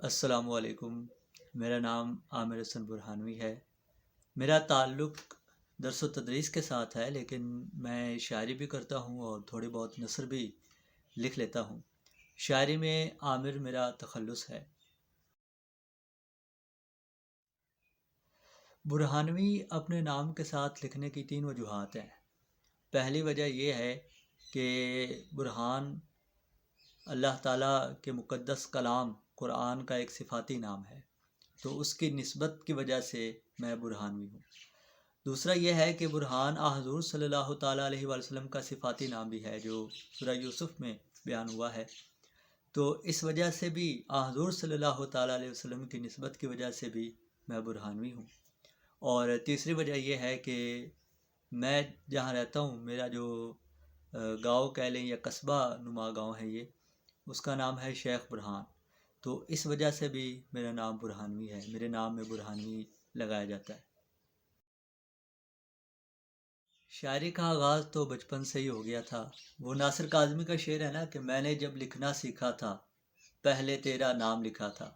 السلام علیکم۔ میرا نام عامر حسن برہانوی ہے۔ میرا تعلق درس و تدریس کے ساتھ ہے، لیکن میں شاعری بھی کرتا ہوں اور تھوڑی بہت نثر بھی لکھ لیتا ہوں۔ شاعری میں عامر میرا تخلص ہے۔ برہانوی اپنے نام کے ساتھ لکھنے کی 3 وجوہات ہیں۔ پہلی وجہ یہ ہے کہ برہان اللہ تعالیٰ کے مقدس کلام قرآن کا ایک صفاتی نام ہے، تو اس کی نسبت کی وجہ سے میں برہانوی ہوں۔ دوسرا یہ ہے کہ برہان حضور صلی اللہ تعالیٰ علیہ وآلہ وسلم کا صفاتی نام بھی ہے، جو سورہ یوسف میں بیان ہوا ہے، تو اس وجہ سے بھی حضور صلی اللہ تعالیٰ علیہ وسلم کی نسبت کی وجہ سے بھی میں برہانوی ہوں۔ اور تیسری وجہ یہ ہے کہ میں جہاں رہتا ہوں، میرا جو گاؤں کہہ لیں یا قصبہ نما گاؤں ہے، یہ اس کا نام ہے شیخ برہان، تو اس وجہ سے بھی میرا نام برہانوی ہے، میرے نام میں برہانوی لگایا جاتا ہے۔ شاعری کا آغاز تو بچپن سے ہی ہو گیا تھا۔ وہ ناصر کاظمی کا شعر ہے نا کہ میں نے جب لکھنا سیکھا تھا، پہلے تیرا نام لکھا تھا،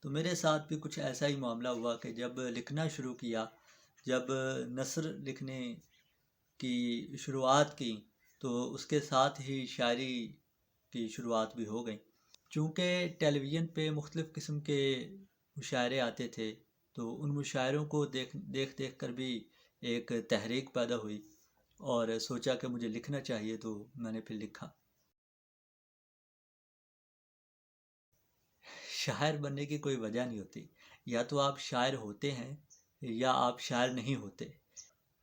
تو میرے ساتھ بھی کچھ ایسا ہی معاملہ ہوا کہ جب لکھنا شروع کیا، جب نثر لکھنے کی شروعات کی، تو اس کے ساتھ ہی شاعری کی شروعات بھی ہو گئی۔ چونکہ ٹیلی ویژن پہ مختلف قسم کے مشاعرے آتے تھے، تو ان مشاعروں کو دیکھ دیکھ کر بھی ایک تحریک پیدا ہوئی، اور سوچا کہ مجھے لکھنا چاہیے، تو میں نے پھر لکھا۔ شاعر بننے کی کوئی وجہ نہیں ہوتی، یا تو آپ شاعر ہوتے ہیں یا آپ شاعر نہیں ہوتے۔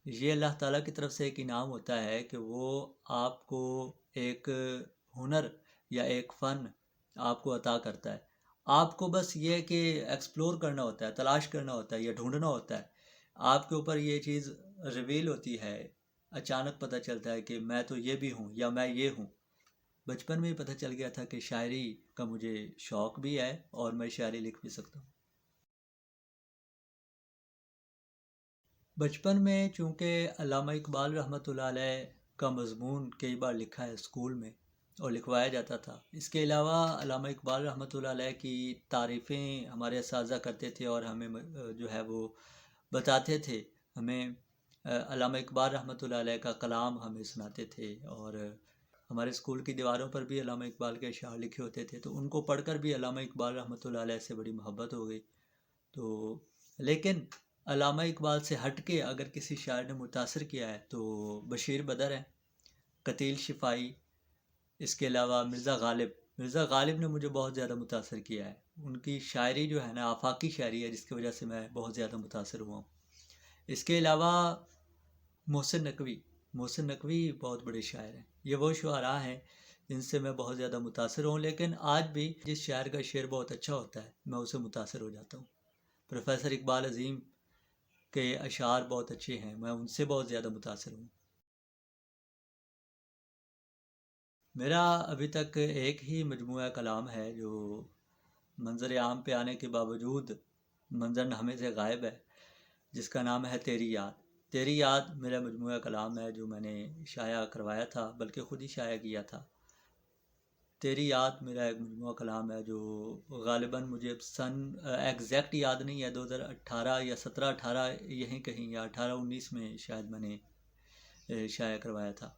یہ اللہ تعالیٰ کی طرف سے ایک انعام ہوتا ہے کہ وہ آپ کو ایک ہنر یا ایک فن آپ کو عطا کرتا ہے۔ آپ کو بس یہ کہ ایکسپلور کرنا ہوتا ہے، تلاش کرنا ہوتا ہے یا ڈھونڈنا ہوتا ہے۔ آپ کے اوپر یہ چیز ریویل ہوتی ہے، اچانک پتہ چلتا ہے کہ میں تو یہ بھی ہوں یا میں یہ ہوں۔ بچپن میں ہی پتہ چل گیا تھا کہ شاعری کا مجھے شوق بھی ہے اور میں شاعری لکھ بھی سکتا ہوں۔ بچپن میں چونکہ علامہ اقبال رحمۃ اللہ علیہ کا مضمون کئی بار لکھا ہے اسکول میں اور لکھوایا جاتا تھا۔ اس کے علاوہ علامہ اقبال رحمۃ اللہ علیہ کی تعریفیں ہمارے اساتذہ کرتے تھے، اور ہمیں جو ہے وہ بتاتے تھے، ہمیں علامہ اقبال رحمۃ اللہ علیہ کا کلام ہمیں سناتے تھے، اور ہمارے اسکول کی دیواروں پر بھی علامہ اقبال کے اشعار لکھے ہوتے تھے، تو ان کو پڑھ کر بھی علامہ اقبال رحمۃ اللہ علیہ سے بڑی محبت ہو گئی۔ تو لیکن علامہ اقبال سے ہٹ کے اگر کسی شاعر نے متاثر کیا ہے تو بشیر بدر ہے، قتیل شفائی، اس کے علاوہ مرزا غالب نے مجھے بہت زیادہ متاثر کیا ہے۔ ان کی شاعری جو ہے نا آفاقی شاعری ہے، جس کی وجہ سے میں بہت زیادہ متاثر ہوا ہوں۔ اس کے علاوہ محسن نقوی بہت بڑے شاعر ہیں۔ یہ وہ شعراء ہیں جن سے میں بہت زیادہ متاثر ہوں، لیکن آج بھی جس شاعر کا شعر بہت اچھا ہوتا ہے میں اسے متاثر ہو جاتا ہوں۔ پروفیسر اقبال عظیم کے اشعار بہت اچھے ہیں، میں ان سے بہت زیادہ متاثر ہوں۔ میرا ابھی تک ایک ہی مجموعہ کلام ہے جو منظر عام پہ آنے کے باوجود منظر نامے سے غائب ہے، جس کا نام ہے تیری یاد۔ تیری یاد میرا مجموعہ کلام ہے جو میں نے شائع کروایا تھا، بلکہ خود ہی شائع کیا تھا۔ تیری یاد میرا ایک مجموعہ کلام ہے جو غالباً مجھے سن ایگزیکٹ یاد نہیں ہے، 2018 یا 17-18 یہیں کہیں، یا 18-19 میں شاید میں نے شائع کروایا تھا۔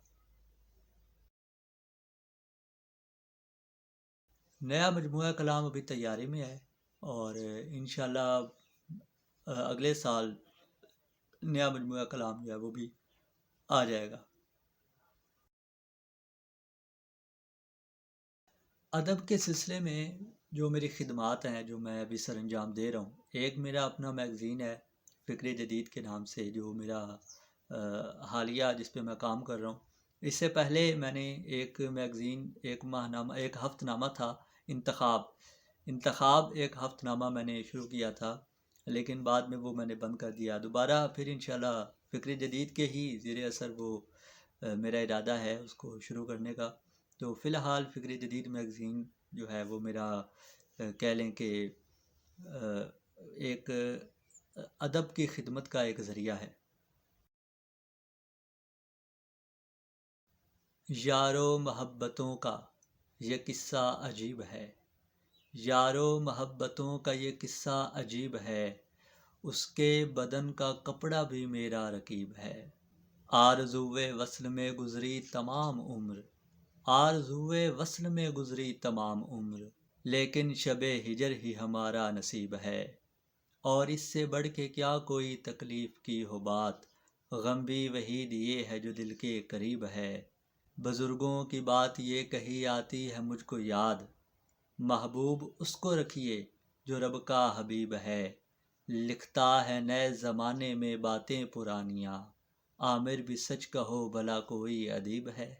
نیا مجموعہ کلام ابھی تیاری میں ہے، اور انشاءاللہ اگلے سال نیا مجموعہ کلام جو ہے وہ بھی آ جائے گا۔ ادب کے سلسلے میں جو میری خدمات ہیں، جو میں ابھی سر انجام دے رہا ہوں، ایک میرا اپنا میگزین ہے فکر جدید کے نام سے، جو میرا حالیہ جس پہ میں کام کر رہا ہوں۔ اس سے پہلے میں نے ایک میگزین، ایک ماہنامہ، ایک ہفت نامہ تھا، انتخاب ایک ہفت نامہ میں نے شروع کیا تھا، لیکن بعد میں وہ میں نے بند کر دیا۔ دوبارہ پھر انشاءاللہ فکر جدید کے ہی زیر اثر وہ میرا ارادہ ہے اس کو شروع کرنے کا۔ تو فی الحال فکر جدید میگزین جو ہے وہ میرا کہہ لیں کہ ایک ادب کی خدمت کا ایک ذریعہ ہے۔ یارو محبتوں کا یہ قصہ عجیب ہے، یارو محبتوں کا یہ قصہ عجیب ہے، اس کے بدن کا کپڑا بھی میرا رکیب ہے۔ آرزوئے وصل میں گزری تمام عمر، آرزوئے وصل میں گزری تمام عمر، لیکن شب ہجر ہی ہمارا نصیب ہے۔ اور اس سے بڑھ کے کیا کوئی تکلیف کی ہو بات، غم بھی وحید یہ ہے جو دل کے قریب ہے۔ بزرگوں کی بات یہ کہی آتی ہے مجھ کو یاد، محبوب اس کو رکھیے جو رب کا حبیب ہے۔ لکھتا ہے نئے زمانے میں باتیں پرانیاں، عامر بھی سچ کہو بھلا کوئی ادیب ہے۔